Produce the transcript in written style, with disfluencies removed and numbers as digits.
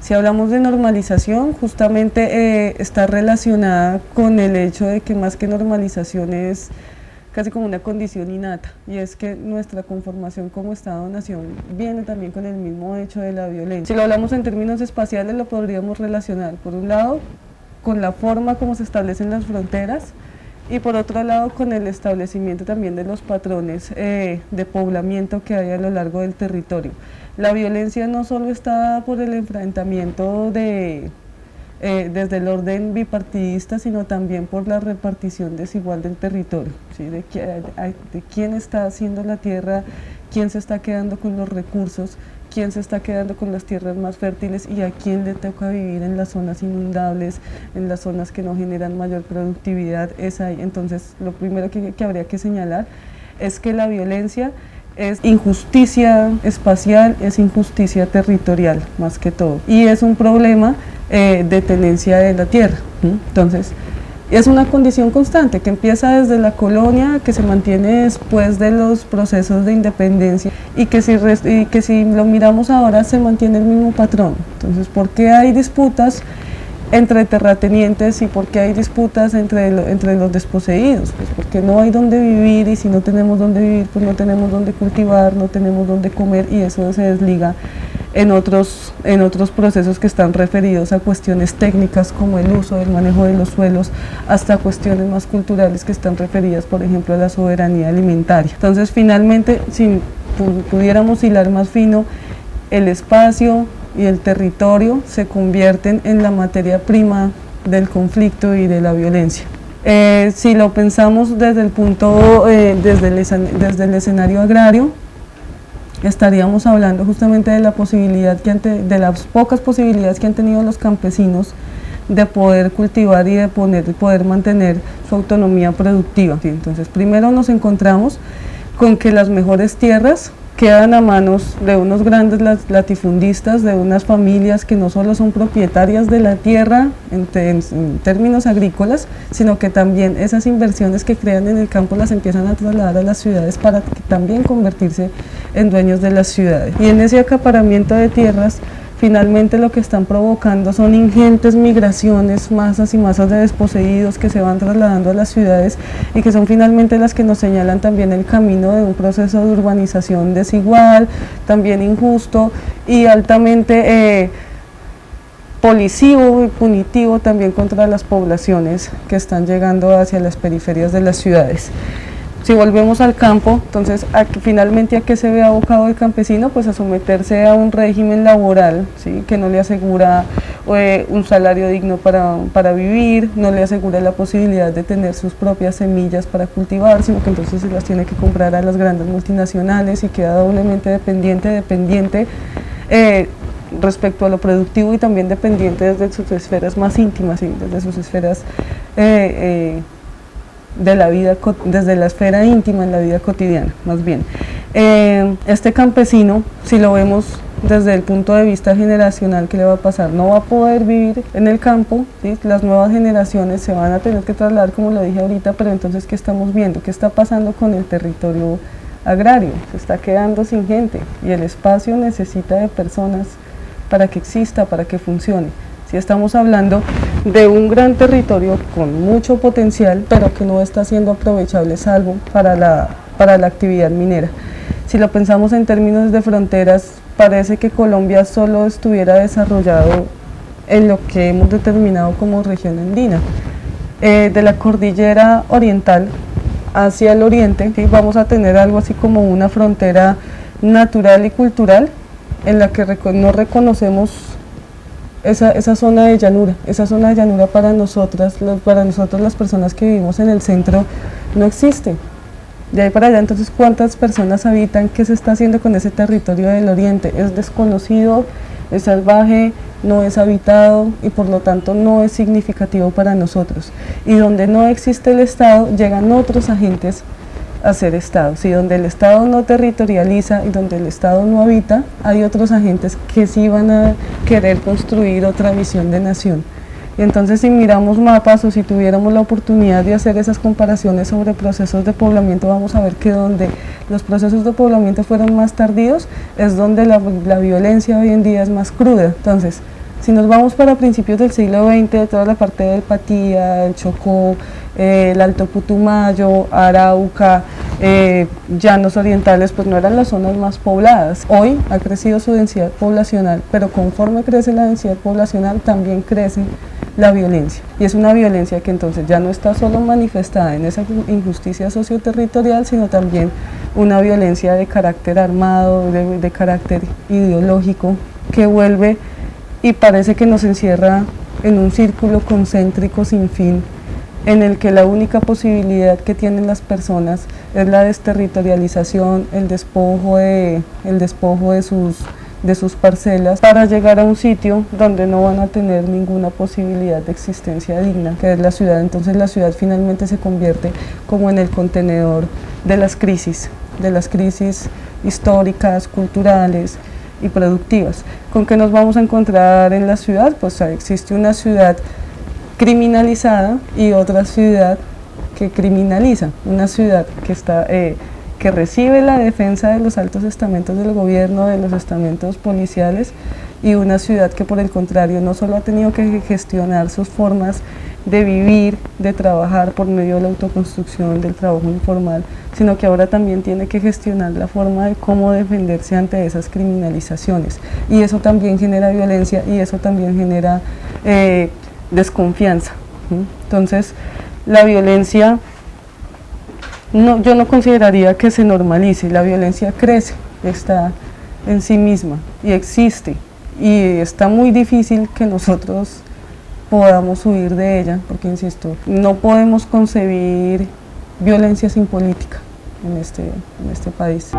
Si hablamos de normalización, justamente está relacionada con el hecho de que más que normalización es casi como una condición innata, y es que nuestra conformación como Estado-Nación viene también con el mismo hecho de la violencia. Si lo hablamos en términos espaciales, lo podríamos relacionar, por un lado, con la forma como se establecen las fronteras, y por otro lado con el establecimiento también de los patrones de poblamiento que hay a lo largo del territorio. La violencia no solo está por el enfrentamiento desde el orden bipartidista, sino también por la repartición desigual del territorio, ¿sí? de quién está haciendo la tierra, quién se está quedando con los recursos, quién se está quedando con las tierras más fértiles y a quién le toca vivir en las zonas inundables, en las zonas que no generan mayor productividad, es ahí. Entonces, lo primero que habría que señalar es que la violencia es injusticia espacial, es injusticia territorial, más que todo, y es un problema de tenencia de la tierra. Entonces, es una condición constante que empieza desde la colonia, que se mantiene después de los procesos de independencia y que si lo miramos ahora se mantiene el mismo patrón. Entonces, ¿por qué hay disputas entre terratenientes y por qué hay disputas entre los desposeídos? Pues porque no hay donde vivir, y si no tenemos donde vivir, pues no tenemos donde cultivar, no tenemos donde comer, y eso se desliga en otros procesos que están referidos a cuestiones técnicas como el uso, el manejo de los suelos, hasta cuestiones más culturales que están referidas, por ejemplo, a la soberanía alimentaria. Entonces, finalmente, si pudiéramos hilar más fino, el espacio y el territorio se convierten en la materia prima del conflicto y de la violencia. Si lo pensamos desde el punto, desde el escenario agrario, estaríamos hablando justamente de la posibilidad de las pocas posibilidades que han tenido los campesinos de poder cultivar y de poder mantener su autonomía productiva. Entonces, primero nos encontramos con que las mejores tierras quedan a manos de unos grandes latifundistas, de unas familias que no solo son propietarias de la tierra en términos agrícolas, sino que también esas inversiones que crean en el campo las empiezan a trasladar a las ciudades para también convertirse en dueños de las ciudades. Y en ese acaparamiento de tierras, finalmente lo que están provocando son ingentes migraciones, masas y masas de desposeídos que se van trasladando a las ciudades y que son finalmente las que nos señalan también el camino de un proceso de urbanización desigual, también injusto y altamente policivo y punitivo también contra las poblaciones que están llegando hacia las periferias de las ciudades. Si volvemos al campo, entonces finalmente ¿a qué se ve abocado el campesino? Pues a someterse a un régimen laboral, ¿sí? Que no le asegura un salario digno para vivir, no le asegura la posibilidad de tener sus propias semillas para cultivar, sino que entonces se las tiene que comprar a las grandes multinacionales y queda doblemente dependiente respecto a lo productivo y también dependiente desde sus esferas más íntimas, ¿sí? Desde sus esferas de la vida, desde la esfera íntima en la vida cotidiana, más bien. Este campesino, si lo vemos desde el punto de vista generacional, ¿qué le va a pasar? No va a poder vivir en el campo, ¿sí? Las nuevas generaciones se van a tener que trasladar, como lo dije ahorita, pero entonces, ¿qué estamos viendo? ¿Qué está pasando con el territorio agrario? Se está quedando sin gente y el espacio necesita de personas para que exista, para que funcione. Si estamos hablando de un gran territorio con mucho potencial, pero que no está siendo aprovechable salvo para la actividad minera. Si lo pensamos en términos de fronteras, parece que Colombia solo estuviera desarrollado en lo que hemos determinado como región andina. De la cordillera oriental hacia el oriente, ¿sí? Vamos a tener algo así como una frontera natural y cultural en la que no reconocemos esa zona de llanura. Esa zona de llanura para nosotros las personas que vivimos en el centro no existe. De ahí para allá, entonces, ¿cuántas personas habitan? ¿Qué se está haciendo con ese territorio del oriente? Es desconocido, es salvaje, no es habitado y por lo tanto no es significativo para nosotros. Y donde no existe el Estado, llegan otros agentes a ser Estado. Si donde el Estado no territorializa y donde el Estado no habita, hay otros agentes que sí van a querer construir otra visión de nación. Y entonces si miramos mapas o si tuviéramos la oportunidad de hacer esas comparaciones sobre procesos de poblamiento, vamos a ver que donde los procesos de poblamiento fueron más tardíos es donde la violencia hoy en día es más cruda. Entonces, si nos vamos para principios del siglo XX, toda la parte del Patía, el Chocó, el Alto Putumayo, Arauca, llanos orientales, pues no eran las zonas más pobladas. Hoy ha crecido su densidad poblacional, pero conforme crece la densidad poblacional también crece la violencia, y es una violencia que entonces ya no está solo manifestada en esa injusticia socioterritorial, sino también una violencia de carácter armado, de carácter ideológico, que vuelve y parece que nos encierra en un círculo concéntrico sin fin, en el que la única posibilidad que tienen las personas es la desterritorialización, el despojo de sus parcelas para llegar a un sitio donde no van a tener ninguna posibilidad de existencia digna, que es la ciudad. Entonces la ciudad finalmente se convierte como en el contenedor de las crisis históricas, culturales y productivas. ¿Con qué nos vamos a encontrar en la ciudad? Pues existe una ciudad criminalizada y otra ciudad que criminaliza, una ciudad que está que recibe la defensa de los altos estamentos del gobierno, de los estamentos policiales, y una ciudad que por el contrario no solo ha tenido que gestionar sus formas de vivir, de trabajar por medio de la autoconstrucción, del trabajo informal, sino que ahora también tiene que gestionar la forma de cómo defenderse ante esas criminalizaciones, y eso también genera violencia y eso también genera desconfianza. Entonces la violencia, yo no consideraría que se normalice, la violencia crece, está en sí misma y existe, y está muy difícil que nosotros podamos huir de ella, porque insisto, no podemos concebir violencia sin política en este país.